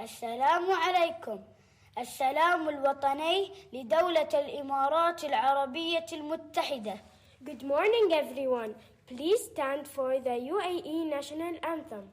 السلام عليكم. السلام الوطني لدولة الإمارات العربية المتحدة. Good morning, everyone. Please stand for the UAE National Anthem.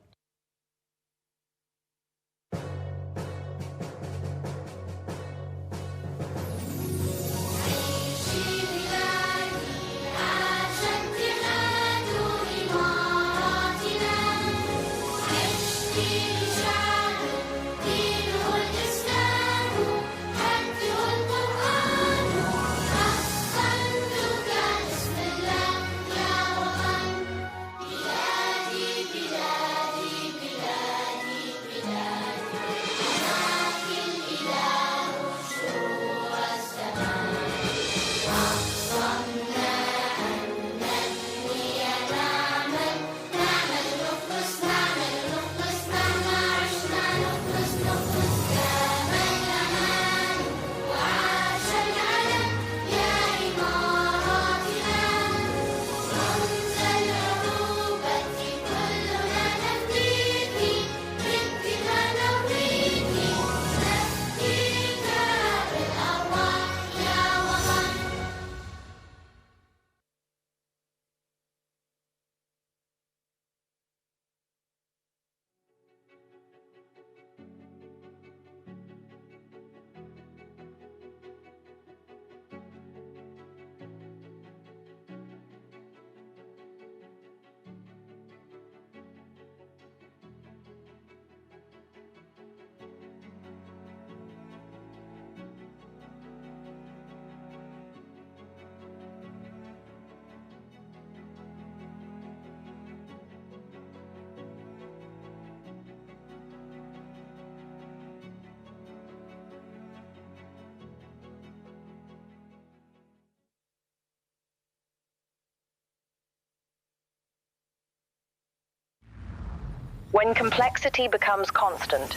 When complexity becomes constant,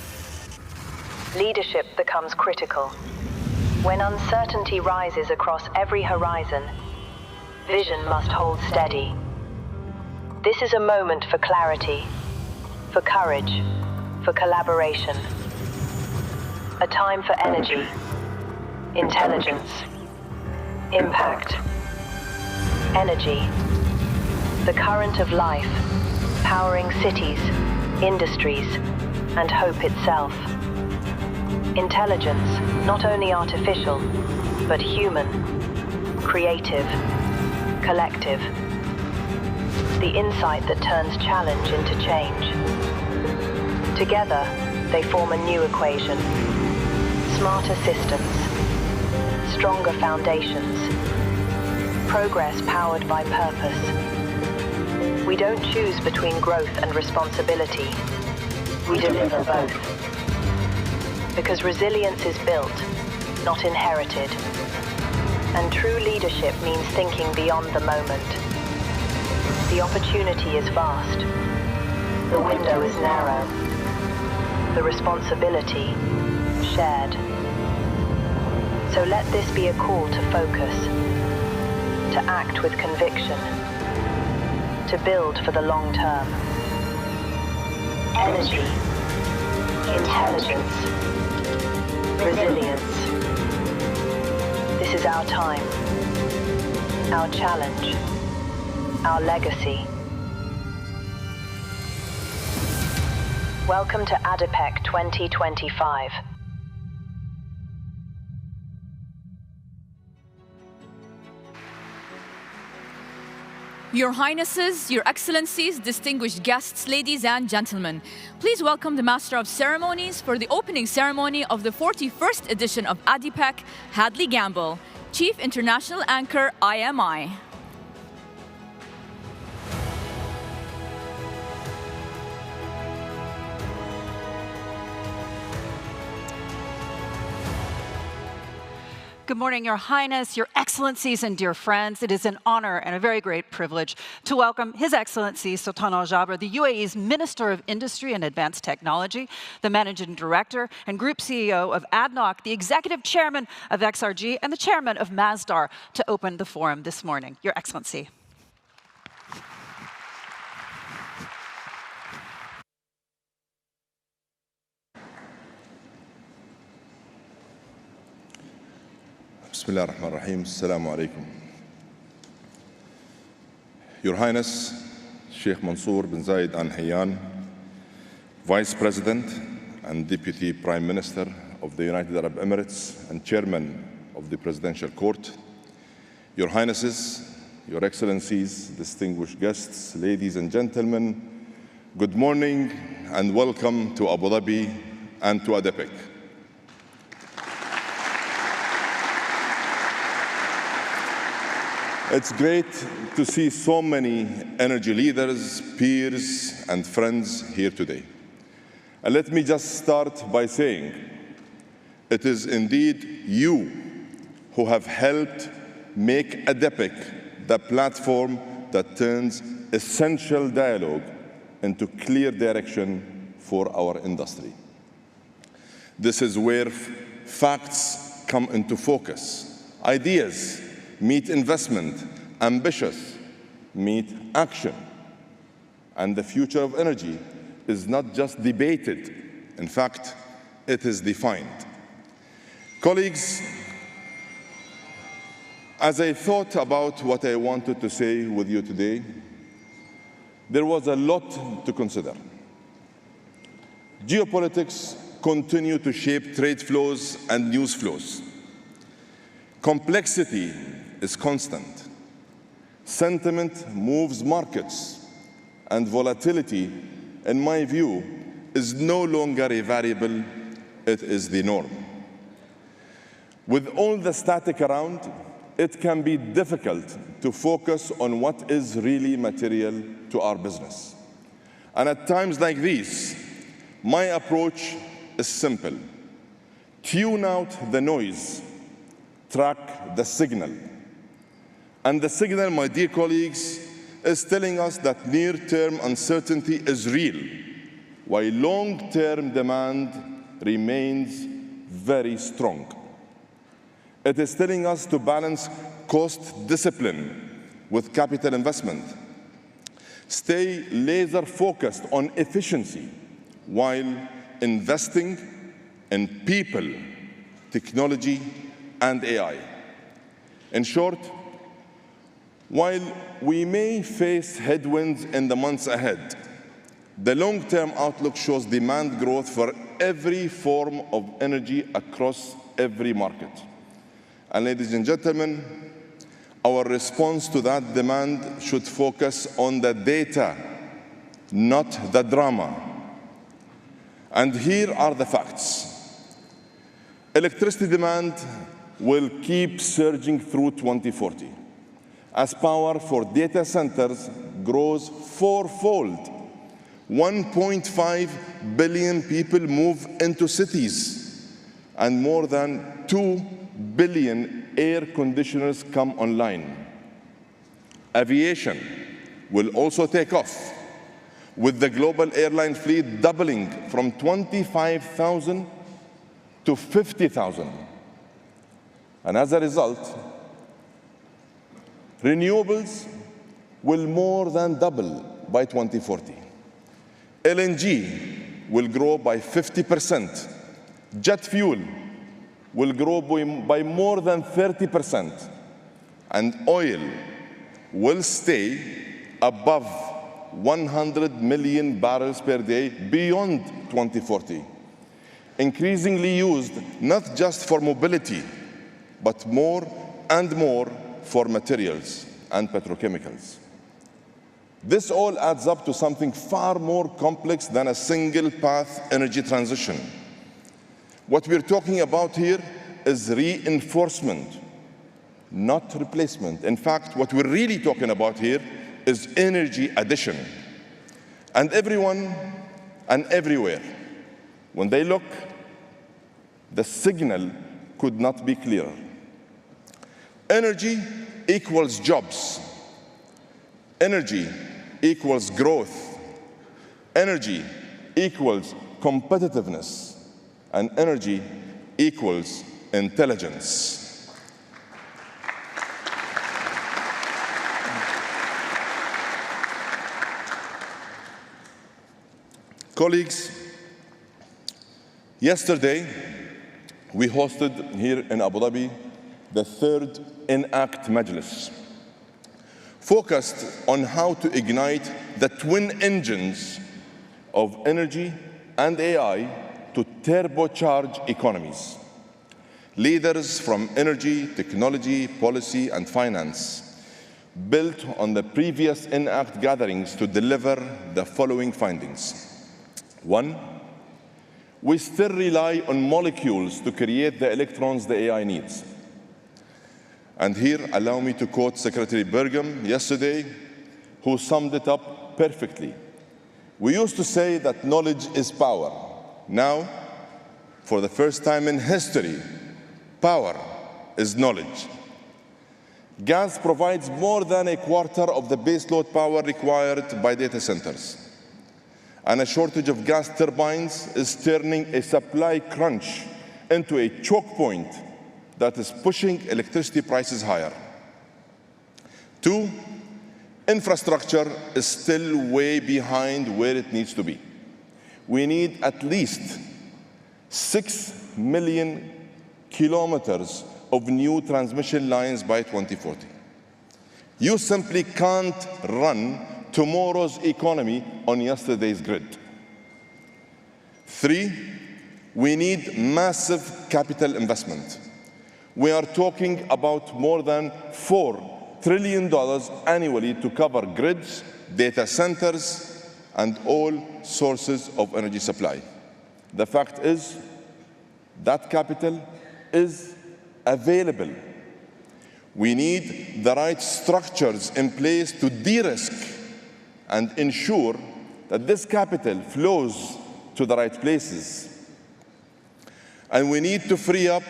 leadership becomes critical. When uncertainty rises across every horizon, vision must hold steady. This is a moment for clarity, for courage, for collaboration. A time for energy, intelligence, impact. Energy, the current of life, powering cities, industries, and hope itself. Intelligence, not only artificial, but human, creative, collective. The insight that turns challenge into change. Together, they form a new equation. Smarter systems, stronger foundations, progress powered by purpose. We don't choose between growth and responsibility. We deliver both. Because resilience is built, not inherited. And true leadership means thinking beyond the moment. The opportunity is vast. The window is narrow. The responsibility, shared. So let this be a call to focus, to act with conviction, to build for the long term. Energy, intelligence, resilience. This is our time, our challenge, our legacy. Welcome to ADIPEC 2025. Your Highnesses, Your Excellencies, distinguished guests, ladies and gentlemen, please welcome the Master of Ceremonies for the opening ceremony of the 41st edition of ADIPEC, Hadley Gamble, Chief International Anchor, IMI. Good morning, Your Highness, Your Excellencies, and dear friends. It is an honor and a very great privilege to welcome His Excellency Sultan Al Jaber, the UAE's Minister of Industry and Advanced Technology, the Managing Director and Group CEO of ADNOC, the Executive Chairman of XRG, and the Chairman of Masdar, to open the forum this morning. Your Excellency. Bismillah ar-Rahman ar-Rahim. Assalamu alaikum. Your Highness, Sheikh Mansour bin Zayed Al Nahyan, Vice President and Deputy Prime Minister of the United Arab Emirates and Chairman of the Presidential Court, Your Highnesses, Your Excellencies, distinguished guests, ladies and gentlemen, good morning and welcome to Abu Dhabi and to ADIPEC. It's great to see so many energy leaders, peers, and friends here today. And let me just start by saying, it is indeed you who have helped make ADIPEC the platform that turns essential dialogue into clear direction for our industry. This is where facts come into focus, ideas meet investment, ambitious meet action. And the future of energy is not just debated, in fact, it is defined. Colleagues, as I thought about what I wanted to say with you today, there was a lot to consider. Geopolitics continue to shape trade flows and news flows. Complexity is constant. Sentiment moves markets, and volatility, in my view, is no longer a variable, it is the norm. With all the static around, it can be difficult to focus on what is really material to our business. And at times like these, my approach is simple. Tune out the noise, track the signal. And the signal, my dear colleagues, is telling us that near-term uncertainty is real, while long-term demand remains very strong. It is telling us to balance cost discipline with capital investment, stay laser-focused on efficiency while investing in people, technology, and AI. In short, while we may face headwinds in the months ahead, the long-term outlook shows demand growth for every form of energy across every market. And ladies and gentlemen, our response to that demand should focus on the data, not the drama. And here are the facts. Electricity demand will keep surging through 2040 as power for data centers grows fourfold. 1.5 billion people move into cities, and more than 2 billion air conditioners come online. Aviation will also take off, with the global airline fleet doubling from 25,000 to 50,000. And as a result, renewables will more than double by 2040. LNG will grow by 50%. Jet fuel will grow by more than 30%. And oil will stay above 100 million barrels per day beyond 2040, increasingly used not just for mobility, but more and more for materials and petrochemicals. This all adds up to something far more complex than a single-path energy transition. What we're talking about here is reinforcement, not replacement. In fact, what we're really talking about here is energy addition. And everyone and everywhere, when they look, the signal could not be clearer. Energy equals jobs. Energy equals growth. Energy equals competitiveness. And energy equals intelligence. Colleagues, yesterday we hosted here in Abu Dhabi the third ENACT Majlis, focused on how to ignite the twin engines of energy and AI to turbocharge economies. Leaders from energy, technology, policy, and finance built on the previous ENACT gatherings to deliver the following findings. 1, we still rely on molecules to create the electrons the AI needs. And here, allow me to quote Secretary Burgum yesterday, who summed it up perfectly. We used to say that knowledge is power. Now, for the first time in history, power is knowledge. Gas provides more than a quarter of the baseload power required by data centers. And a shortage of gas turbines is turning a supply crunch into a choke point that is pushing electricity prices higher. 2, infrastructure is still way behind where it needs to be. We need at least 6 million kilometers of new transmission lines by 2040. You simply can't run tomorrow's economy on yesterday's grid. 3, we need massive capital investment. We are talking about more than $4 trillion annually to cover grids, data centers, and all sources of energy supply. The fact is that capital is available. We need the right structures in place to de-risk and ensure that this capital flows to the right places. And we need to free up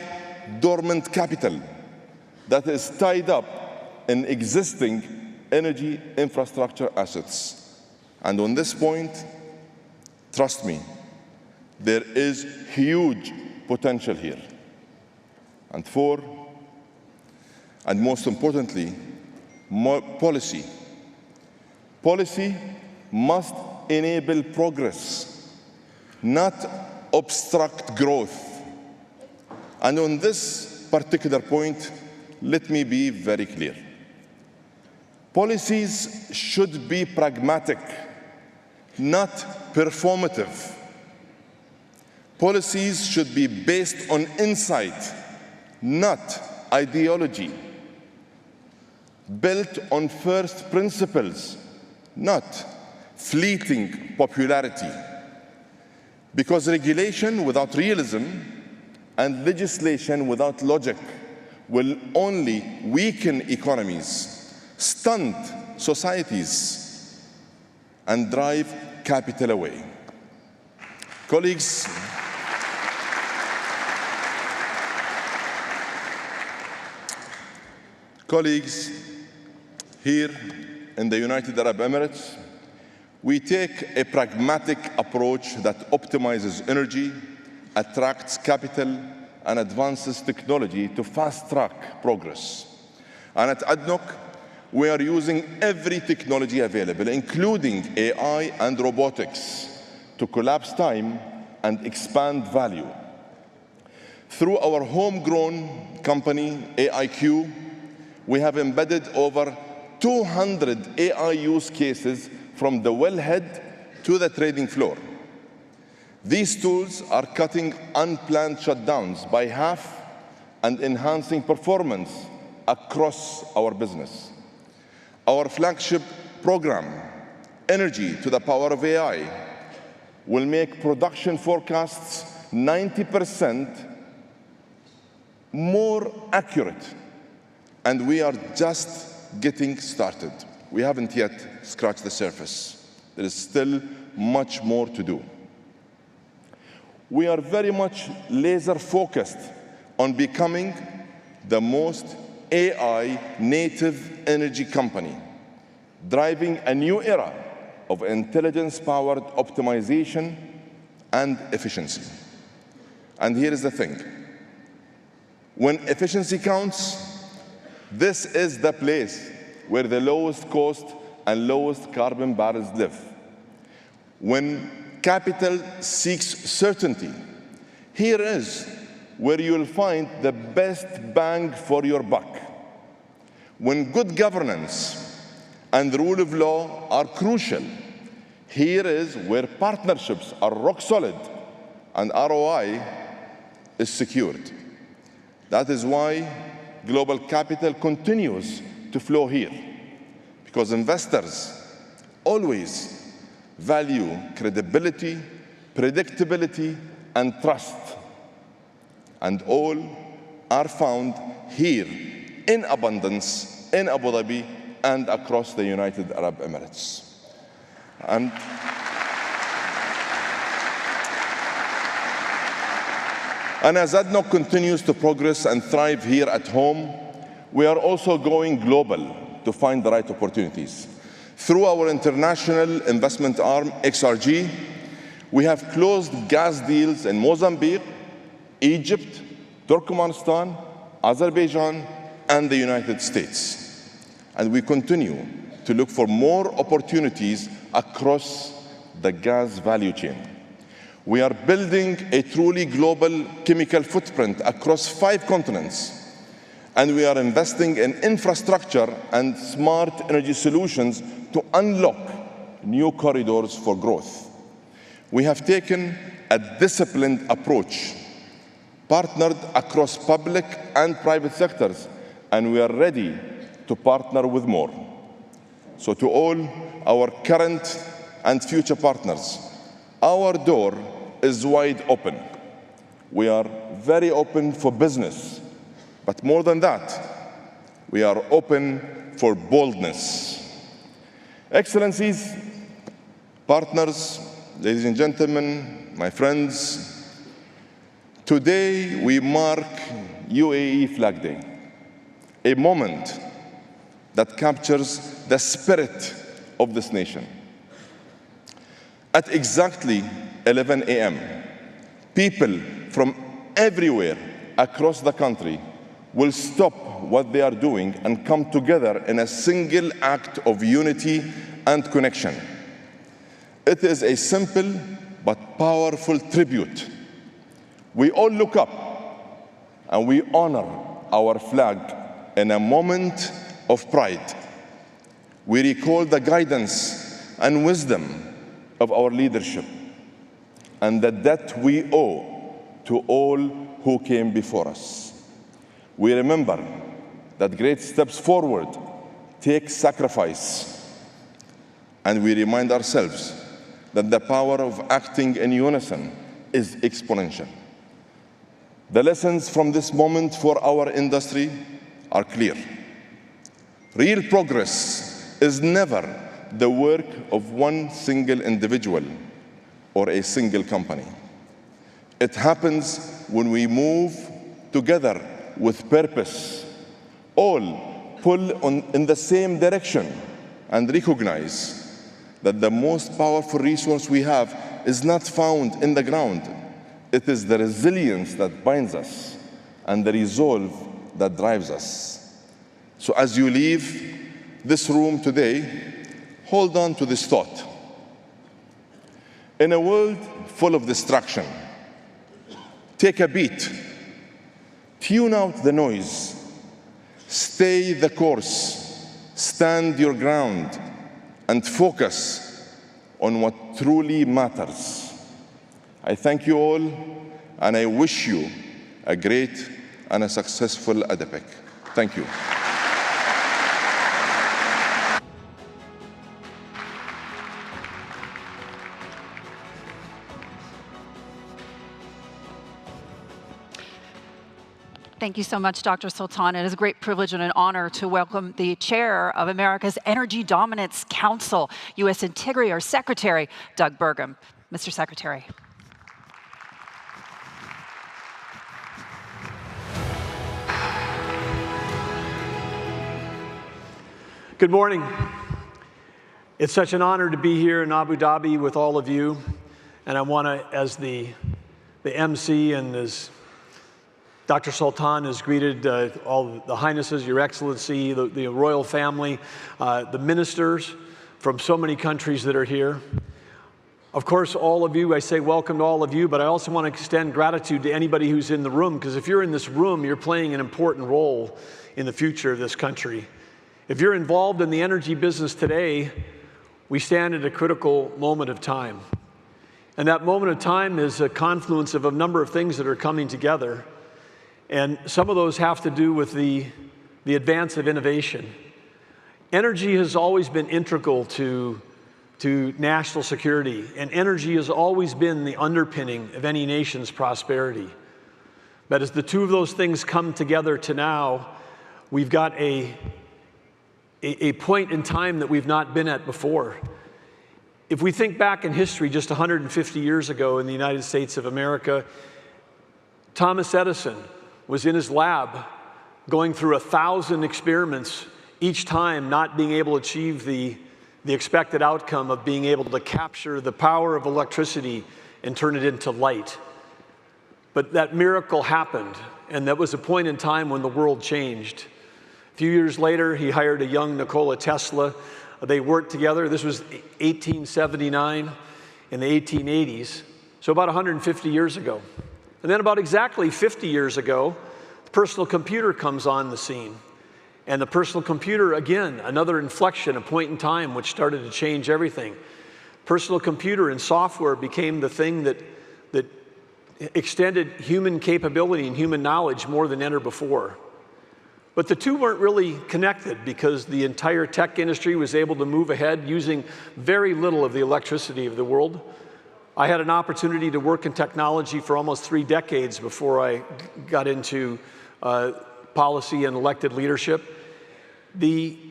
dormant capital that is tied up in existing energy infrastructure assets. And on this point, trust me, there is huge potential here. And 4, and most importantly, more policy. Policy must enable progress, not obstruct growth. And on this particular point, let me be very clear. Policies should be pragmatic, not performative. Policies should be based on insight, not ideology. Built on first principles, not fleeting popularity. Because regulation without realism and legislation without logic will only weaken economies, stunt societies, and drive capital away. Colleagues, here in the United Arab Emirates, we take a pragmatic approach that optimizes energy, attracts capital, and advances technology to fast-track progress. And at ADNOC, we are using every technology available, including AI and robotics, to collapse time and expand value. Through our homegrown company, AIQ, we have embedded over 200 AI use cases from the wellhead to the trading floor. These tools are cutting unplanned shutdowns by half and enhancing performance across our business. Our flagship program, Energy to the Power of AI, will make production forecasts 90% more accurate. And we are just getting started. We haven't yet scratched the surface. There is still much more to do. We are very much laser-focused on becoming the most AI-native energy company, driving a new era of intelligence-powered optimization and efficiency. And here is the thing. When efficiency counts, this is the place where the lowest cost and lowest carbon barrels live. When capital seeks certainty, here is where you'll find the best bang for your buck. When good governance and the rule of law are crucial, here is where partnerships are rock solid and ROI is secured. That is why global capital continues to flow here, because investors always value credibility, predictability, and trust. And all are found here in abundance in Abu Dhabi and across the United Arab Emirates. And as ADNOC continues to progress and thrive here at home, we are also going global to find the right opportunities. Through our international investment arm, XRG, we have closed gas deals in Mozambique, Egypt, Turkmenistan, Azerbaijan, and the United States. And we continue to look for more opportunities across the gas value chain. We are building a truly global chemical footprint across 5 continents. And we are investing in infrastructure and smart energy solutions to unlock new corridors for growth. We have taken a disciplined approach, partnered across public and private sectors, and we are ready to partner with more. So to all our current and future partners, our door is wide open. We are very open for business, but more than that, we are open for boldness. Excellencies, partners, ladies and gentlemen, my friends, today we mark UAE Flag Day, a moment that captures the spirit of this nation. At exactly 11 a.m., people from everywhere across the country will stop what they are doing and come together in a single act of unity and connection. It is a simple but powerful tribute. We all look up and we honor our flag in a moment of pride. We recall the guidance and wisdom of our leadership and the debt we owe to all who came before us. We remember that great steps forward take sacrifice, and we remind ourselves that the power of acting in unison is exponential. The lessons from this moment for our industry are clear. Real progress is never the work of one single individual or a single company. It happens when we move together with purpose, all pull in the same direction, and recognize that the most powerful resource we have is not found in the ground. It is the resilience that binds us and the resolve that drives us. So as you leave this room today, hold on to this thought. In a world full of distraction, take a beat. Tune out the noise. Stay the course. Stand your ground and focus on what truly matters. I thank you all, and I wish you a great and a successful ADIPEC. Thank you. Thank you so much, Dr. Sultan. It is a great privilege and an honor to welcome the chair of America's Energy Dominance Council, U.S. Interior Secretary Doug Burgum. Mr. Secretary. Good morning. It's such an honor to be here in Abu Dhabi with all of you. And I want to, as the MC and as Dr. Sultan has greeted all the Highnesses, Your Excellency, the royal family, the ministers from so many countries that are here. Of course, all of you, I say welcome to all of you, but I also want to extend gratitude to anybody who's in the room, because if you're in this room, you're playing an important role in the future of this country. If you're involved in the energy business today, we stand at a critical moment of time. And that moment of time is a confluence of a number of things that are coming together. And some of those have to do with the advance of innovation. Energy has always been integral to national security, and energy has always been the underpinning of any nation's prosperity. But as the two of those things come together to now, we've got a point in time that we've not been at before. If we think back in history, just 150 years ago in the United States of America, Thomas Edison was in his lab going through 1,000 experiments, each time not being able to achieve the expected outcome of being able to capture the power of electricity and turn it into light. But that miracle happened, and that was a point in time when the world changed. A few years later, he hired a young Nikola Tesla. They worked together. This was 1879 in the 1880s, so about 150 years ago. And then about exactly 50 years ago, the personal computer comes on the scene. And the personal computer, again, another inflection, a point in time which started to change everything. Personal computer and software became the thing that extended human capability and human knowledge more than ever before. But the two weren't really connected, because the entire tech industry was able to move ahead using very little of the electricity of the world. I had an opportunity to work in technology for almost 3 decades before I got into policy and elected leadership. In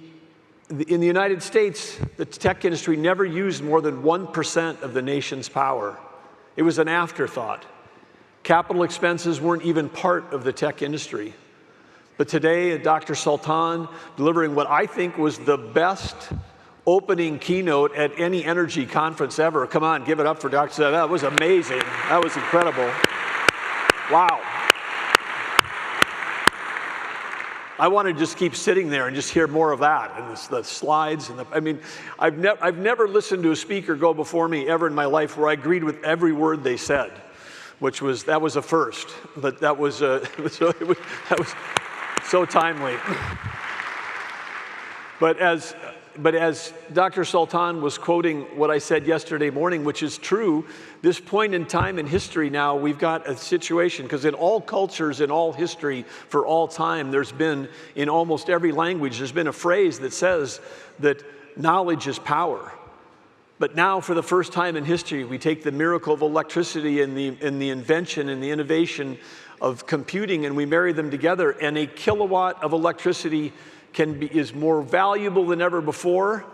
the United States, the tech industry never used more than 1% of the nation's power. It was an afterthought. Capital expenses weren't even part of the tech industry. But today, Dr. Sultan delivering what I think was the best opening keynote at any energy conference ever. Come on, give it up for Dr. Sultan. That was amazing. That was incredible. Wow. I want to just keep sitting there and just hear more of that, and the slides. And I mean, I've never listened to a speaker go before me ever in my life where I agreed with every word they said, that was a first. But that was so timely. But as Dr. Sultan was quoting what I said yesterday morning, which is true, this point in time in history now, we've got a situation, because in all cultures, in all history, for all time, there's been, in almost every language, there's been a phrase that says that knowledge is power. But now, for the first time in history, we take the miracle of electricity and the invention and the innovation of computing, and we marry them together, and a kilowatt of electricity is more valuable than ever before,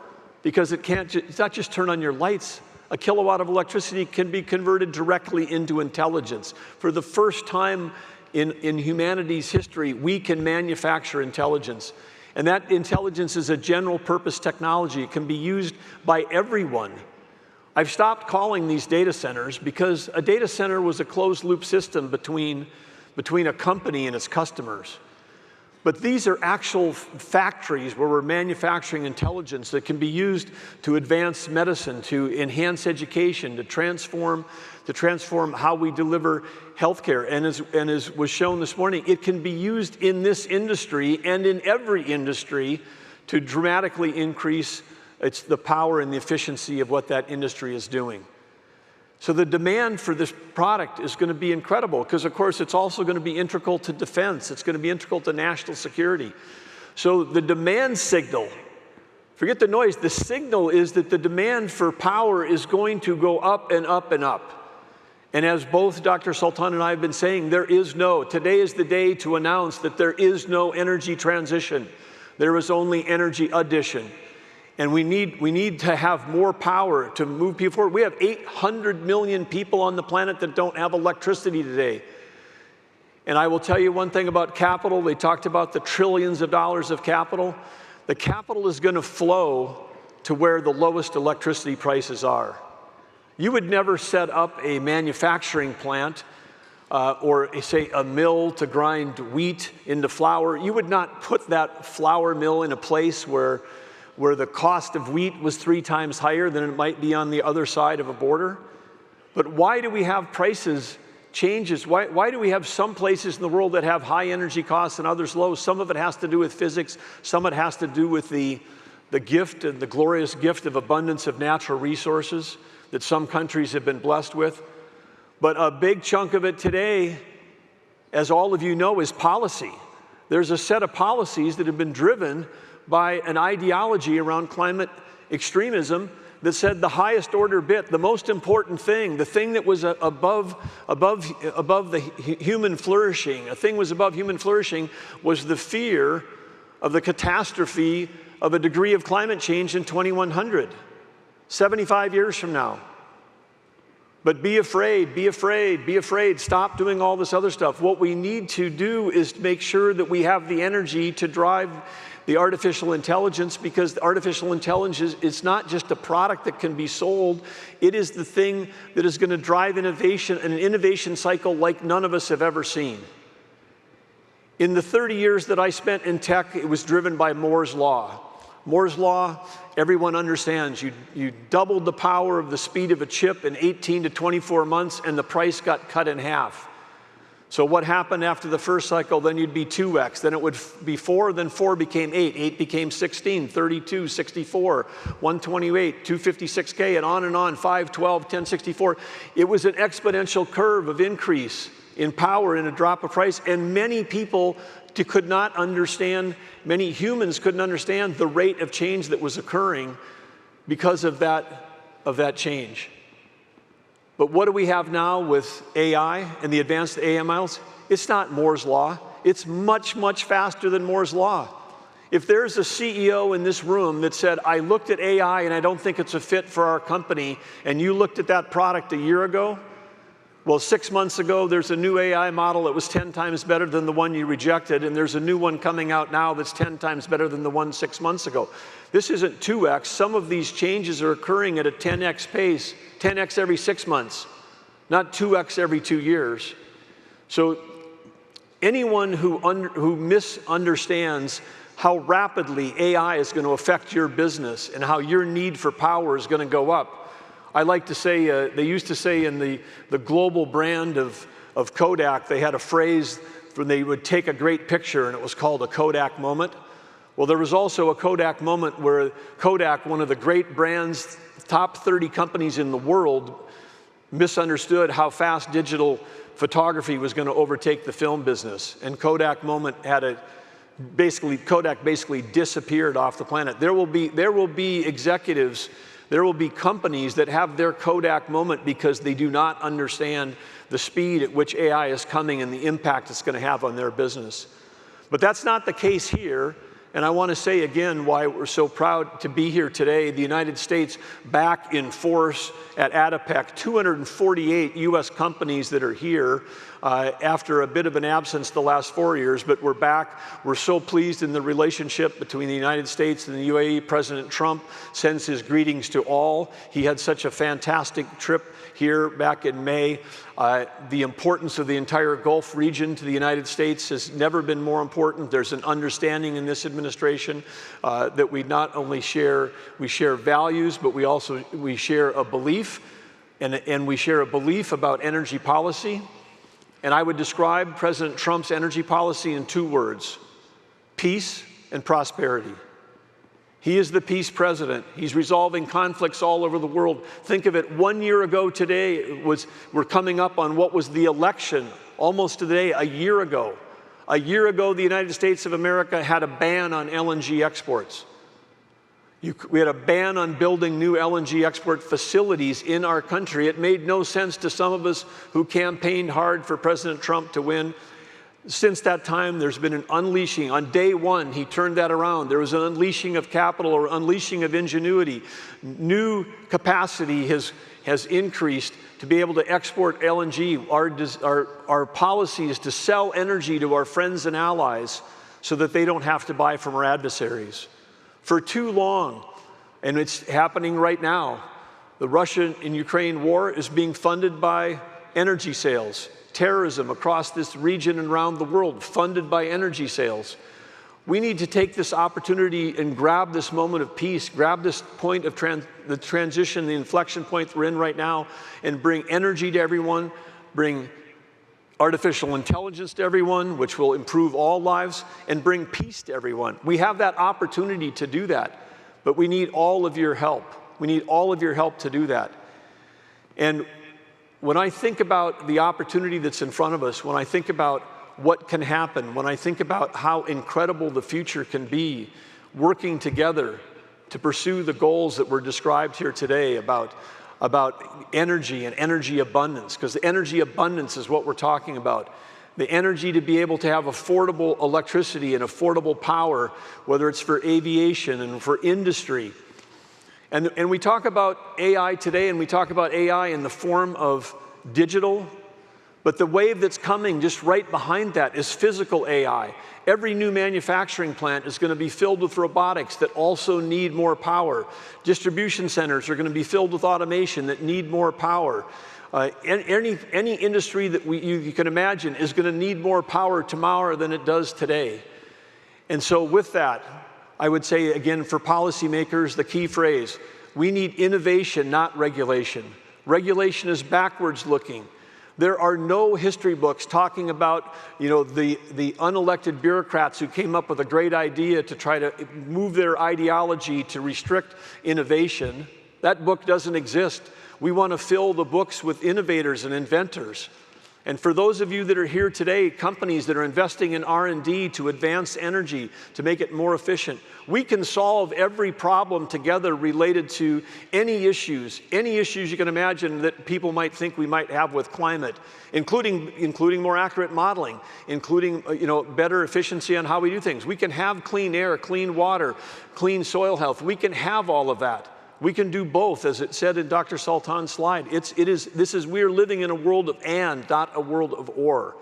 because it's not just turn on your lights. A kilowatt of electricity can be converted directly into intelligence. For the first time in humanity's history, we can manufacture intelligence. And that intelligence is a general purpose technology. It can be used by everyone. I've stopped calling these data centers, because a data center was a closed loop system between a company and its customers. But these are actual factories where we're manufacturing intelligence that can be used to advance medicine, to enhance education, to transform how we deliver healthcare. And as was shown this morning, it can be used in this industry and in every industry to dramatically increase the power and the efficiency of what that industry is doing. So the demand for this product is going to be incredible, because, of course, it's also going to be integral to defense. It's going to be integral to national security. So the demand signal, forget the noise, the signal is that the demand for power is going to go up and up and up. And as both Dr. Sultan and I have been saying, today is the day to announce that there is no energy transition. There is only energy addition. And we need to have more power to move people forward. We have 800 million people on the planet that don't have electricity today. And I will tell you one thing about capital. They talked about the trillions of dollars of capital. The capital is going to flow to where the lowest electricity prices are. You would never set up a manufacturing plant or, say, a mill to grind wheat into flour. You would not put that flour mill in a place where where the cost of wheat was 3 times higher than it might be on the other side of a border. But why do we have prices changes? Why do we have some places in the world that have high energy costs and others low? Some of it has to do with physics. Some of it has to do with the gift and the glorious gift of abundance of natural resources that some countries have been blessed with. But a big chunk of it today, as all of you know, is policy. There's a set of policies that have been driven by an ideology around climate extremism that said the highest order bit, the most important thing, the thing that was above the human flourishing, a thing was above human flourishing, was the fear of the catastrophe of a degree of climate change in 2100, 75 years from now. But be afraid, be afraid, be afraid. Stop doing all this other stuff. What we need to do is make sure that we have the energy to drive the artificial intelligence, because the artificial intelligence is not just a product that can be sold. It is the thing that is going to drive innovation, an innovation cycle like none of us have ever seen. In the 30 years that I spent in tech, it was driven by Moore's Law. Moore's Law, everyone understands. You doubled the power of the speed of a chip in 18 to 24 months, and the price got cut in half. So what happened after the first cycle? Then you'd be 2x. Then it would be 4, then 4 became 8. 8 became 16, 32, 64, 128, 256K, and on, 5, 12, 1064. It was an exponential curve of increase in power in a drop of price, and many people could not understand, many humans couldn't understand the rate of change that was occurring because of that change. But what do we have now with AI and the advanced AI models? It's not Moore's Law. It's much, much faster than Moore's Law. If there's a CEO in this room that said, I looked at AI and I don't think it's a fit for our company, and you looked at that product a year ago, well, 6 months ago, there's a new AI model that was 10 times better than the one you rejected, and there's a new one coming out now that's 10 times better than the one 6 months ago. This isn't 2x. Some of these changes are occurring at a 10x pace, 10x every 6 months, not 2x every 2 years. So anyone who misunderstands how rapidly AI is going to affect your business and how your need for power is going to go up, I like to say, they used to say in the global brand of Kodak, they had a phrase when they would take a great picture, and it was called a Kodak moment. Well, there was also a Kodak moment where Kodak, one of the great brands, top 30 companies in the world, misunderstood how fast digital photography was going to overtake the film business. And Kodak moment had Kodak basically disappeared off the planet. There will be executives, there will be companies that have their Kodak moment because they do not understand the speed at which AI is coming and the impact it's going to have on their business. But that's not the case here. And I want to say again why we're so proud to be here today. The United States back in force at ADIPEC, 248 US companies that are here after a bit of an absence the last 4 years, but we're back. We're so pleased in the relationship between the United States and the UAE. President Trump sends his greetings to all. He had such a fantastic trip here back in May. The importance of the entire Gulf region to the United States has never been more important. There's an understanding in this administration that we not only share values, but we share a belief, and we share a belief about energy policy. And I would describe President Trump's energy policy in 2 words: peace and prosperity. He is the peace president. He's resolving conflicts all over the world. Think of it, 1 year ago today, we're coming up on what was the election, almost today, a year ago. A year ago, the United States of America had a ban on LNG exports. We had a ban on building new LNG export facilities in our country. It made no sense to some of us who campaigned hard for President Trump to win. Since that time, there's been an unleashing. On day one, he turned that around. There was an unleashing of capital or unleashing of ingenuity. New capacity has increased to be able to export LNG. Our policy is to sell energy to our friends and allies so that they don't have to buy from our adversaries. For too long, and it's happening right now, the Russia and Ukraine war is being funded by energy sales. Terrorism across this region and around the world, funded by energy sales. We need to take this opportunity and grab this moment of peace, grab this point of the transition, the inflection point we're in right now, and bring energy to everyone, bring artificial intelligence to everyone, which will improve all lives, and bring peace to everyone. We have that opportunity to do that, but we need all of your help. We need all of your help to do that. And when I think about the opportunity that's in front of us, when I think about what can happen, when I think about how incredible the future can be, working together to pursue the goals that were described here today about energy and energy abundance, because energy abundance is what we're talking about. The energy to be able to have affordable electricity and affordable power, whether it's for aviation and for industry. And we talk about AI today, and we talk about AI in the form of digital, but the wave that's coming just right behind that is physical AI. Every new manufacturing plant is going to be filled with robotics that also need more power. Distribution centers are going to be filled with automation that need more power. Any industry that you can imagine is going to need more power tomorrow than it does today. And so with that, I would say again for policymakers, the key phrase, we need innovation, not regulation. Regulation is backwards looking. There are no history books talking about, the unelected bureaucrats who came up with a great idea to try to move their ideology to restrict innovation. That book doesn't exist. We want to fill the books with innovators and inventors. And for those of you that are here today, companies that are investing in R&D to advance energy, to make it more efficient, we can solve every problem together related to any issues you can imagine that people might think we might have with climate, including more accurate modeling, including better efficiency on how we do things. We can have clean air, clean water, clean soil health. We can have all of that. We can do both, as it said in Dr. Sultan's slide. We're living in a world of and, not a world of or.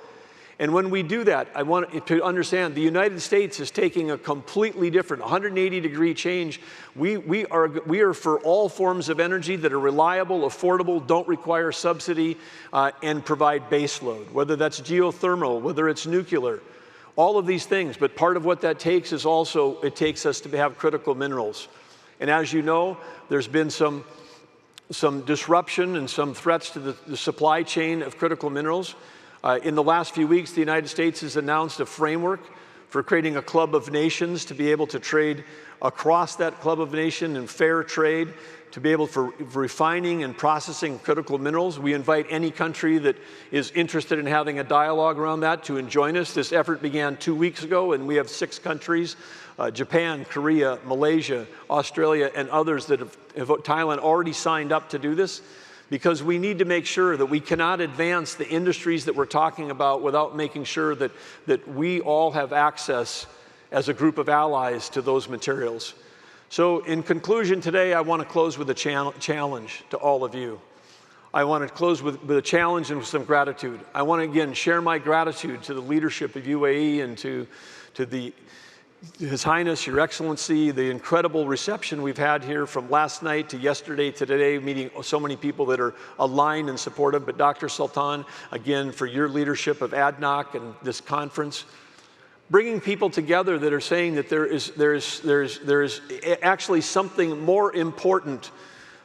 And when we do that, I want to understand the United States is taking a completely different 180-degree change. We are for all forms of energy that are reliable, affordable, don't require subsidy, and provide base load, whether that's geothermal, whether it's nuclear, all of these things. But part of what that takes is also, it takes us to have critical minerals. And as you know, there's been some disruption and some threats to the supply chain of critical minerals. In the last few weeks, the United States has announced a framework for creating a club of nations to be able to trade across that club of nations in fair trade, to be able for refining and processing critical minerals. We invite any country that is interested in having a dialogue around that to join us. This effort began 2 weeks ago, and we have 6 countries, Japan, Korea, Malaysia, Australia, and others that Thailand already signed up to do this, because we need to make sure that we cannot advance the industries that we're talking about without making sure that we all have access as a group of allies to those materials. So in conclusion today, I want to close with a challenge to all of you. I want to close with a challenge and with some gratitude. I want to again share my gratitude to the leadership of UAE and to His Highness, Your Excellency, the incredible reception we've had here from last night to yesterday to today, meeting so many people that are aligned and supportive. But Dr. Sultan, again, for your leadership of ADNOC and this conference, bringing people together that are saying that there is actually something more important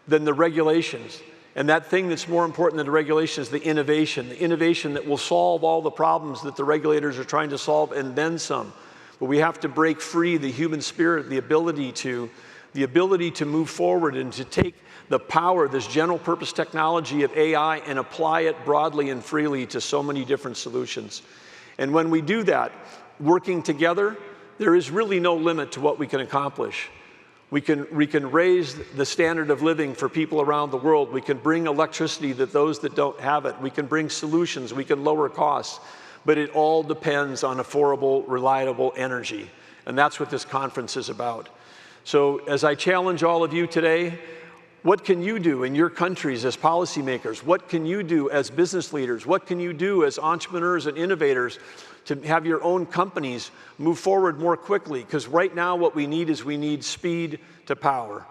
than the regulations. And that thing that's more important than the regulation is the innovation that will solve all the problems that the regulators are trying to solve and then some. But we have to break free the human spirit, the ability to move forward and to take the power, this general purpose technology of AI, and apply it broadly and freely to so many different solutions. And when we do that, working together, there is really no limit to what we can accomplish. We can raise the standard of living for people around the world. We can bring electricity to those that don't have it. We can bring solutions. We can lower costs. But it all depends on affordable, reliable energy. And that's what this conference is about. So as I challenge all of you today, what can you do in your countries as policymakers? What can you do as business leaders? What can you do as entrepreneurs and innovators to have your own companies move forward more quickly? Because right now what we need is speed to power.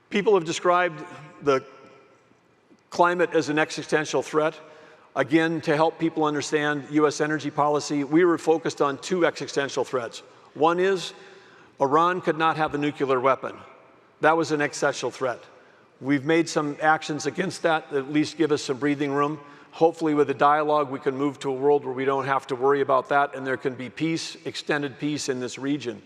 People have described the climate as an existential threat. Again, to help people understand U.S. energy policy, we were focused on 2 existential threats. One is Iran could not have a nuclear weapon. That was an existential threat. We've made some actions against that at least give us some breathing room. Hopefully with a dialogue, we can move to a world where we don't have to worry about that and there can be peace, extended peace in this region.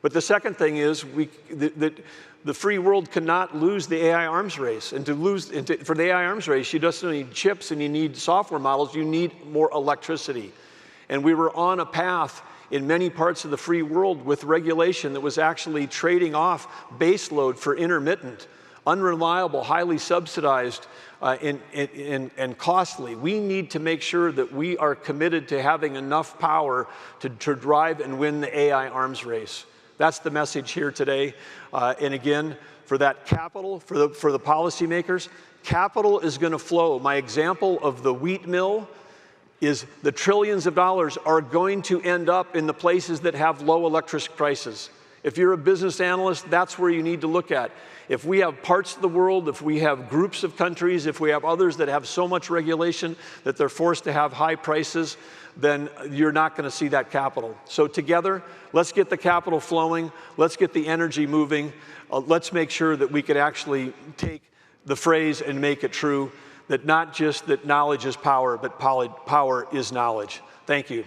But the second thing is the free world cannot lose the AI arms race. And for the AI arms race, you just don't need chips and you need software models, you need more electricity. And we were on a path in many parts of the free world with regulation that was actually trading off baseload for intermittent, unreliable, highly subsidized, and costly. We need to make sure that we are committed to having enough power to drive and win the AI arms race. That's the message here today. And again, for that capital, for the policymakers, capital is going to flow. My example of the wheat mill is the trillions of dollars are going to end up in the places that have low electricity prices. If you're a business analyst, that's where you need to look at. If we have parts of the world, if we have groups of countries, if we have others that have so much regulation that they're forced to have high prices, then you're not going to see that capital. So together, let's get the capital flowing, let's get the energy moving, let's make sure that we could actually take the phrase and make it true, that not just that knowledge is power, but power is knowledge. Thank you.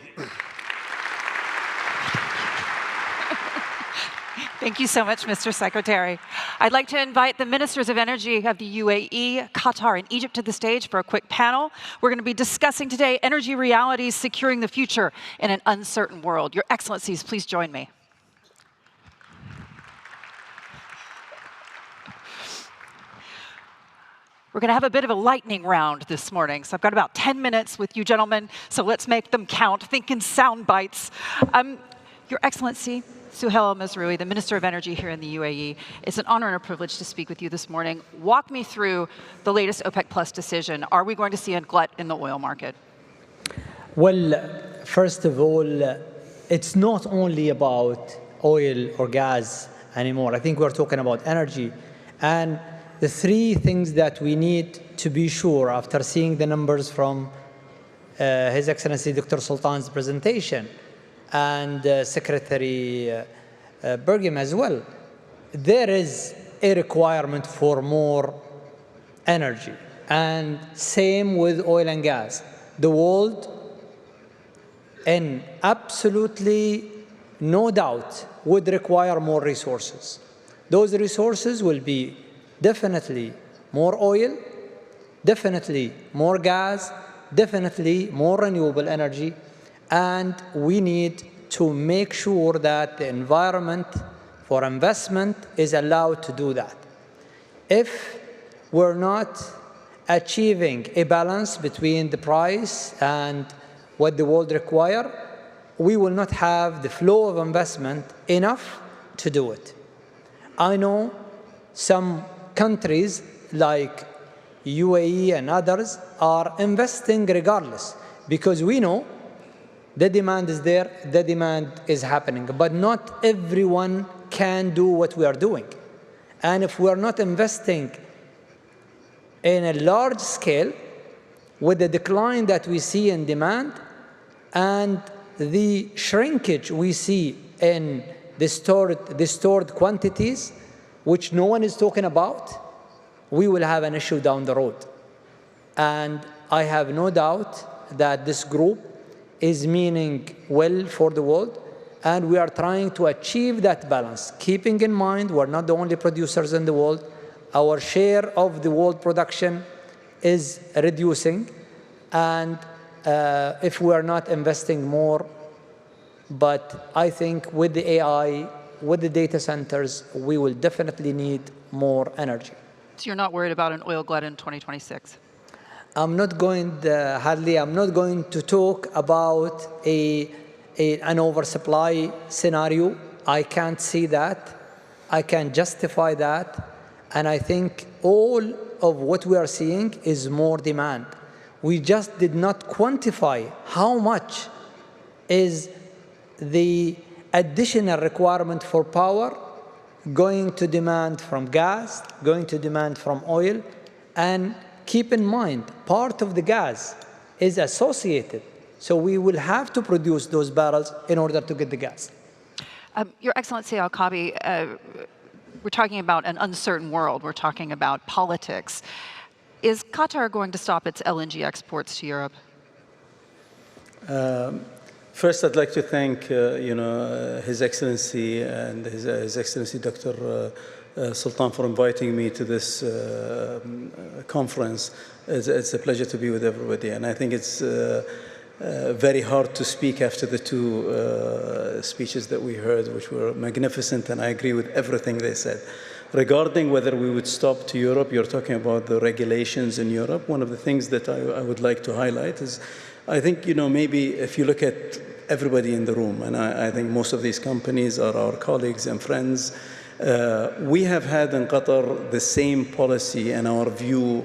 Thank you so much, Mr. Secretary. I'd like to invite the Ministers of Energy of the UAE, Qatar, and Egypt to the stage for a quick panel. We're going to be discussing today energy realities securing the future in an uncertain world. Your Excellencies, please join me. We're going to have a bit of a lightning round this morning. So I've got about 10 minutes with you gentlemen, so let's make them count. Think in sound bites. Your Excellency, Suhail Al-Mazroui, the Minister of Energy here in the UAE, it's an honor and a privilege to speak with you this morning. Walk me through the latest OPEC Plus decision. Are we going to see a glut in the oil market? Well, first of all, it's not only about oil or gas anymore. I think we're talking about energy. And the three things that we need to be sure after seeing the numbers from His Excellency Dr. Sultan's presentation and Secretary Burgum as well, there is a requirement for more energy. And same with oil and gas. The world, and absolutely no doubt, would require more resources. Those resources will be definitely more oil, definitely more gas, definitely more renewable energy, and we need to make sure that the environment for investment is allowed to do that. If we're not achieving a balance between the price and what the world requires, we will not have the flow of investment enough to do it. I know some countries like UAE and others are investing regardless, because we know the demand is there, the demand is happening, but not everyone can do what we are doing. And if we are not investing in a large scale, with the decline that we see in demand and the shrinkage we see in the stored quantities, which no one is talking about, we will have an issue down the road. And I have no doubt that this group is meaning well for the world, and we are trying to achieve that balance, keeping in mind we're not the only producers in the world. Our share of the world production is reducing, and if we are not investing more, but I think with the AI, with the data centers, we will definitely need more energy. So you're not worried about an oil glut in 2026? I'm not going, Hadley, I'm not going to talk about an oversupply scenario. I can't see that. I can't justify that. And I think all of what we are seeing is more demand. We just did not quantify how much is the additional requirement for power going to demand from gas, going to demand from oil, and keep in mind, part of the gas is associated. So we will have to produce those barrels in order to get the gas. Your Excellency Al-Kabi, we're talking about an uncertain world. We're talking about politics. Is Qatar going to stop its LNG exports to Europe? First, I'd like to thank His Excellency and His Excellency Dr. Sultan for inviting me to this conference. It's a pleasure to be with everybody, and I think it's very hard to speak after the two speeches that we heard, which were magnificent, and I agree with everything they said. Regarding whether we would stop to Europe, you're talking about the regulations in Europe. One of the things that I would like to highlight is, I think, maybe if you look at everybody in the room, and I think most of these companies are our colleagues and friends, we have had in Qatar the same policy and our view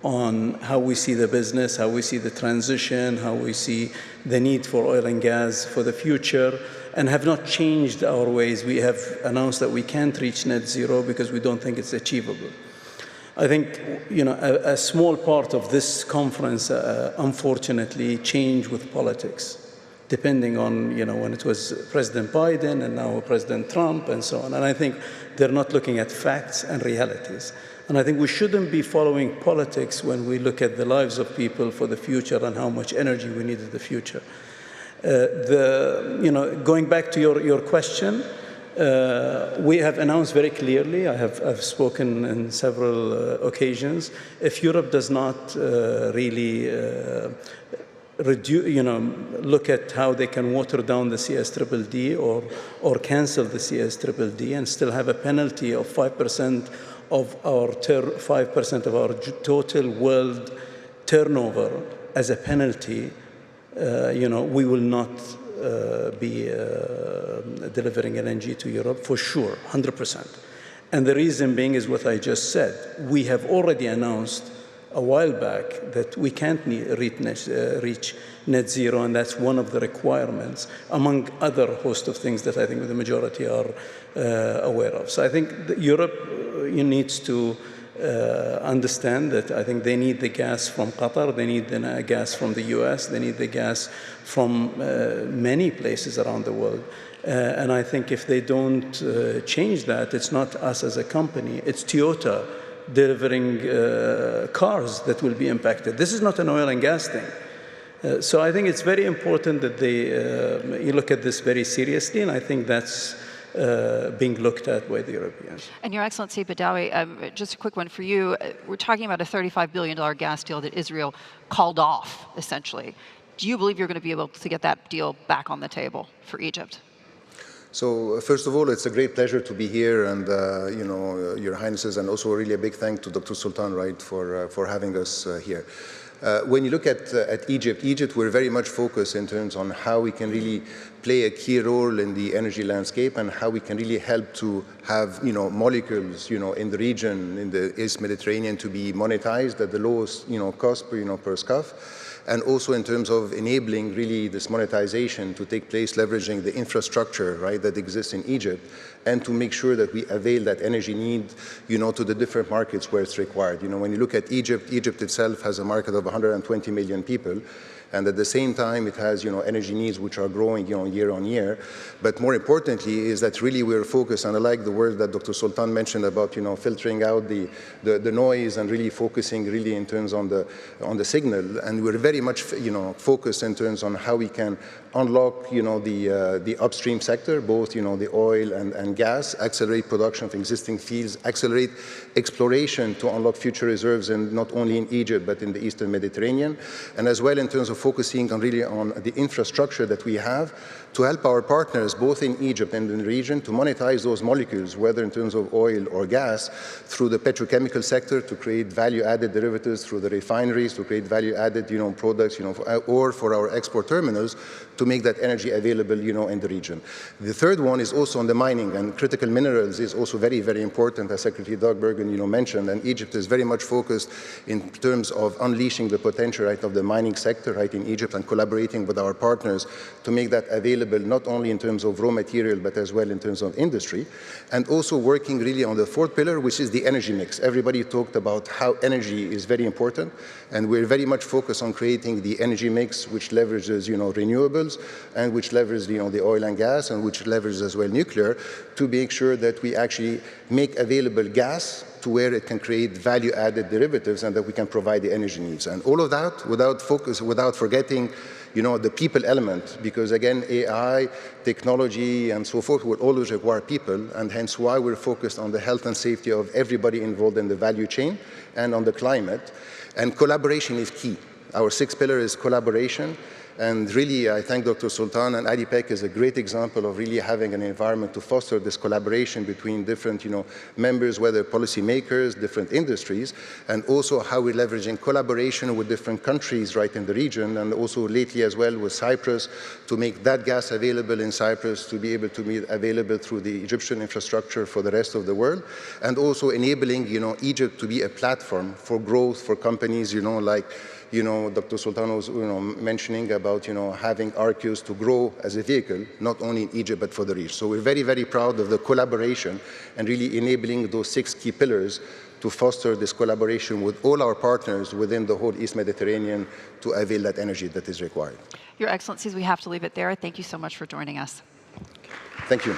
on how we see the business, how we see the transition, how we see the need for oil and gas for the future, and have not changed our ways. We have announced that we can't reach net zero because we don't think it's achievable. I think, a small part of this conference, unfortunately, changed with politics, depending on, when it was President Biden and now President Trump and so on. And I think they're not looking at facts and realities. And I think we shouldn't be following politics when we look at the lives of people for the future and how much energy we need in the future. Going back to your question, we have announced very clearly, I've spoken on several occasions, if Europe does not really look at how they can water down the CSDDD or cancel the CSDDD and still have a penalty of 5% of our 5% of our total world turnover as a penalty, we will not be delivering LNG to Europe for sure, 100%. And the reason being is what I just said. We have already announced a while back that we can't reach net zero, and that's one of the requirements, among other host of things that I think the majority are aware of. So I think that Europe needs to understand that I think they need the gas from Qatar, they need the gas from the US, they need the gas from many places around the world. And I think if they don't change that, it's not us as a company, it's Toyota delivering cars that will be impacted. This is not an oil and gas thing. So I think it's very important that you look at this very seriously, and I think that's being looked at by the Europeans. And Your Excellency Badawi, just a quick one for you. We're talking about a $35 billion gas deal that Israel called off, essentially. Do you believe you're going to be able to get that deal back on the table for Egypt? So first of all, it's a great pleasure to be here, and Your Highnesses, and also really a big thank to Dr. Sultan, right, for having us here. When you look at Egypt, we're very much focused in terms on how we can really play a key role in the energy landscape and how we can really help to have molecules in the region, in the East Mediterranean, to be monetized at the lowest cost per scuff. And also in terms of enabling really this monetization to take place, leveraging the infrastructure, right, that exists in Egypt, and to make sure that we avail that energy need, to the different markets where it's required. When you look at Egypt, Egypt itself has a market of 120 million people. And at the same time, it has, energy needs which are growing, year on year. But more importantly is that really we're focused, and I like the word that Dr. Sultan mentioned about, filtering out the noise and really focusing really in terms on the signal. And we're very much, focused in terms on how we can unlock, the upstream sector, both, the oil and gas, accelerate production of existing fields, accelerate exploration to unlock future reserves, and not only in Egypt, but in the Eastern Mediterranean. And as well in terms of focusing on really on the infrastructure that we have to help our partners, both in Egypt and in the region, to monetize those molecules, whether in terms of oil or gas, through the petrochemical sector, to create value-added derivatives through the refineries, to create value-added, products, or for our export terminals, to make that energy available, in the region. The third one is also on the mining, and critical minerals is also very, very important, as Secretary Doug Burgum, mentioned, and Egypt is very much focused in terms of unleashing the potential, right, of the mining sector, right, in Egypt, and collaborating with our partners to make that available, not only in terms of raw material, but as well in terms of industry, and also working really on the fourth pillar, which is the energy mix. Everybody talked about how energy is very important, and we're very much focused on creating the energy mix, which leverages, renewables, renewables, and which leverages the oil and gas, and which leverages as well nuclear, to make sure that we actually make available gas to where it can create value-added derivatives and that we can provide the energy needs. And all of that without forgetting the people element, because again, AI, technology, and so forth will always require people, and hence why we're focused on the health and safety of everybody involved in the value chain and on the climate. And collaboration is key. Our sixth pillar is collaboration. And really, I thank Dr. Sultan, and ADIPEC is a great example of really having an environment to foster this collaboration between different members, whether policymakers, different industries, and also how we're leveraging collaboration with different countries right in the region, and also lately as well with Cyprus, to make that gas available in Cyprus, to be able to be available through the Egyptian infrastructure for the rest of the world, and also enabling Egypt to be a platform for growth for companies like Dr. Sultan was mentioning about having Arceus to grow as a vehicle, not only in Egypt but for the region. So we're very, very proud of the collaboration and really enabling those 6 key pillars to foster this collaboration with all our partners within the whole East Mediterranean to avail that energy that is required. Your Excellencies, we have to leave it there. Thank you so much for joining us. Thank you.